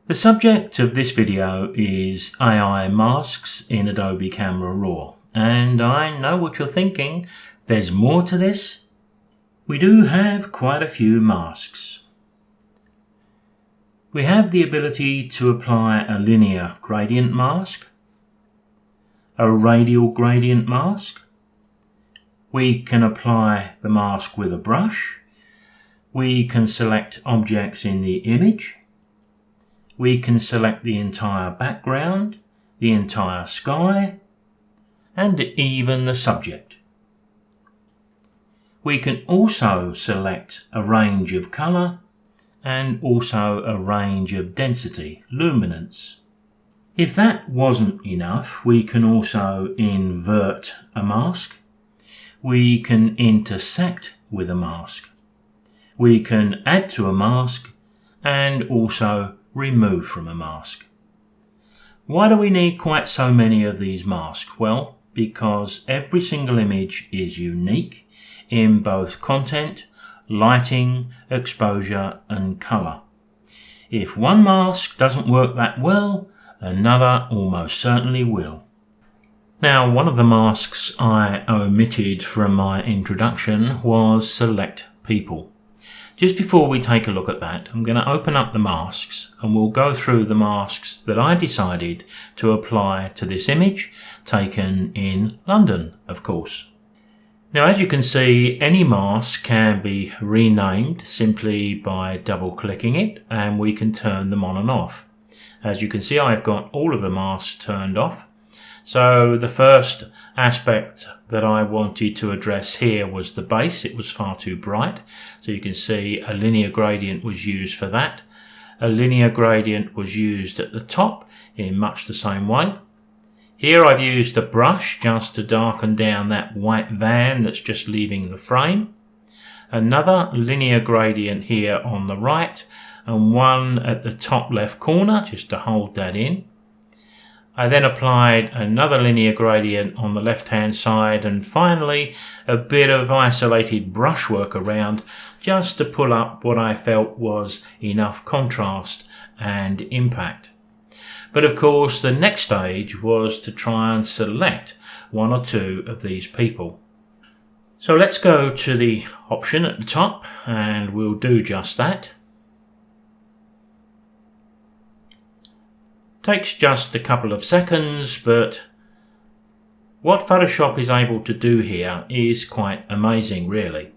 The subject of this video is AI masks in Adobe Camera Raw, and I know what you're thinking, there's more to this. We do have quite a few masks. We have the ability to apply a linear gradient mask, a radial gradient mask. We can apply the mask with a brush. We can select objects in the image. We can select the entire background, the entire sky, and even the subject. We can also select a range of colour and also a range of density, luminance. If that wasn't enough, we can also invert a mask. We can intersect with a mask. We can add to a mask and also remove from a mask. Why do we need quite so many of these masks? Well, because every single image is unique in both content, lighting, exposure and colour. If one mask doesn't work that well, another almost certainly will. Now, one of the masks I omitted from my introduction was select people. Just before we take a look at that, I'm going to open up the masks and we'll go through the masks that I decided to apply to this image, taken in London, of course. Now, as you can see, any mask can be renamed simply by double-clicking it, and we can turn them on and off. As you can see, I've got all of the masks turned off. So the first aspect that I wanted to address here was the base. It was far too bright. So you can see a linear gradient was used for that. A linear gradient was used at the top in much the same way. Here I've used a brush just to darken down that white van that's just leaving the frame. Another linear gradient here on the right and one at the top left corner just to hold that in. I then applied another linear gradient on the left hand side and finally a bit of isolated brushwork around just to pull up what I felt was enough contrast and impact. But of course the next stage was to try and select one or two of these people. So let's go to the option at the top and we'll do just that. Takes just a couple of seconds, but what Photoshop is able to do here is quite amazing, really.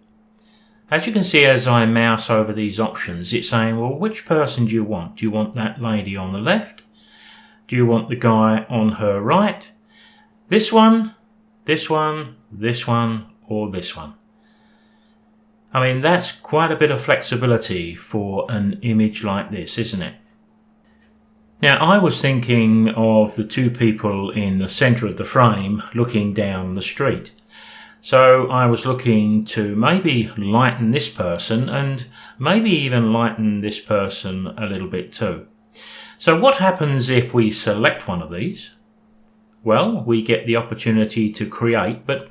As you can see, as I mouse over these options, it's saying, well, which person do you want? Do you want that lady on the left? Do you want the guy on her right? This one, this one, this one, or this one? I mean, that's quite a bit of flexibility for an image like this, isn't it? Now, I was thinking of the two people in the centre of the frame looking down the street. So I was looking to maybe lighten this person and maybe even lighten this person a little bit too. So what happens if we select one of these? Well, we get the opportunity to create, but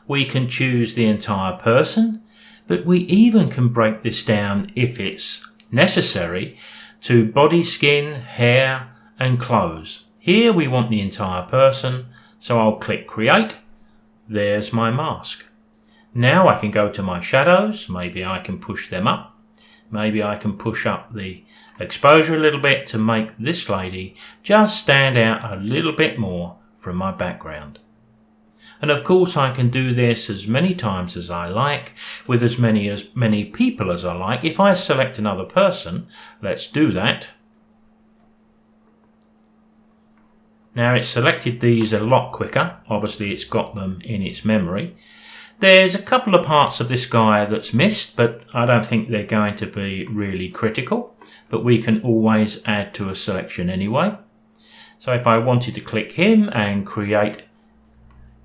we can choose the entire person, but we even can break this down if it's necessary to body, skin, hair and clothes. Here we want the entire person, so I'll click create. There's my mask. Now I can go to my shadows. Maybe I can push them up. Maybe I can push up the exposure a little bit to make this lady just stand out a little bit more from my background. And of course I can do this as many times as I like, with as many people as I like. If I select another person, let's do that. Now it's selected these a lot quicker. Obviously it's got them in its memory. There's a couple of parts of this guy that's missed, but I don't think they're going to be really critical. But we can always add to a selection anyway. So if I wanted to click him and create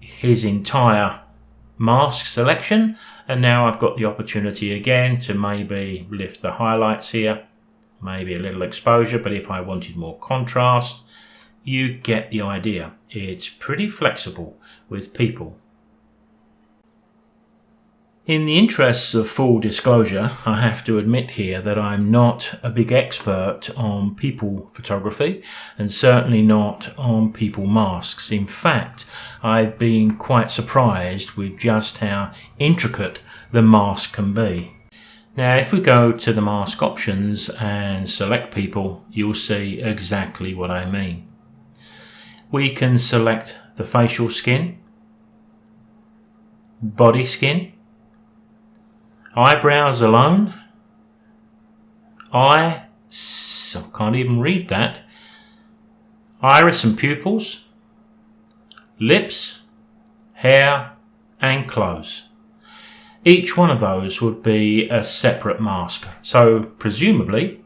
his entire mask selection, and now I've got the opportunity again to maybe lift the highlights here, maybe a little exposure, but if I wanted more contrast, you get the idea. It's pretty flexible with people. In the interests of full disclosure, I have to admit here that I'm not a big expert on people photography and certainly not on people masks. In fact, I've been quite surprised with just how intricate the mask can be. Now, if we go to the mask options and select people, you'll see exactly what I mean. We can select the facial skin, body skin, eyebrows alone, I can't even read that, iris and pupils, lips, hair and clothes. Each one of those would be a separate mask. So presumably,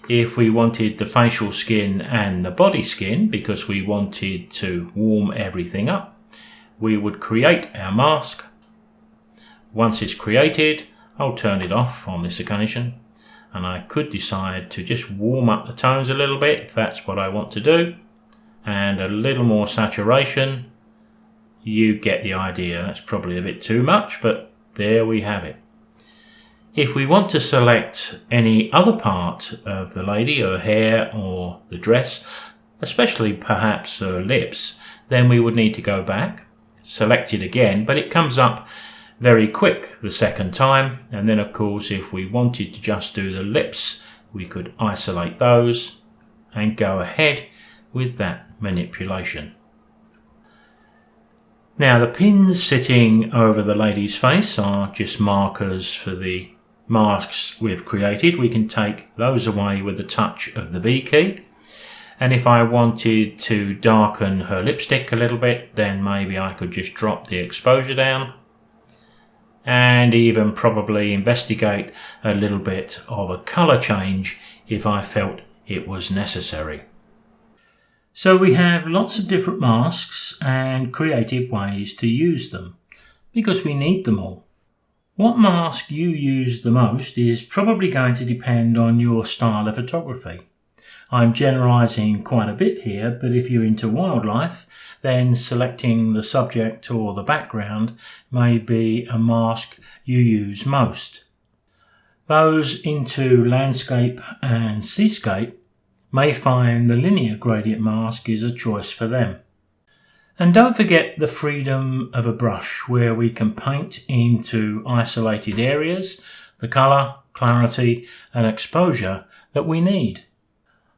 if we wanted the facial skin and the body skin because we wanted to warm everything up, we would create our mask. Once it's created, I'll turn it off on this occasion, and I could decide to just warm up the tones a little bit if that's what I want to do, and a little more saturation. You get the idea. That's probably a bit too much, but there we have it. If we want to select any other part of the lady, her hair or the dress, especially perhaps her lips, then we would need to go back, select it again, but it comes up very quick the second time. And then of course, if we wanted to just do the lips, we could isolate those and go ahead with that manipulation. Now, the pins sitting over the lady's face are just markers for the masks we've created. We can take those away with the touch of the V key. And if I wanted to darken her lipstick a little bit, then maybe I could just drop the exposure down and even probably investigate a little bit of a colour change if I felt it was necessary. So we have lots of different masks and creative ways to use them because we need them all. What mask you use the most is probably going to depend on your style of photography. I'm generalising quite a bit here, but if you're into wildlife, then selecting the subject or the background may be a mask you use most. Those into landscape and seascape may find the linear gradient mask is a choice for them. And don't forget the freedom of a brush where we can paint into isolated areas, the colour, clarity and exposure that we need.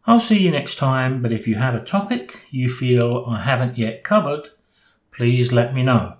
I'll see you next time, but if you have a topic you feel I haven't yet covered, please let me know.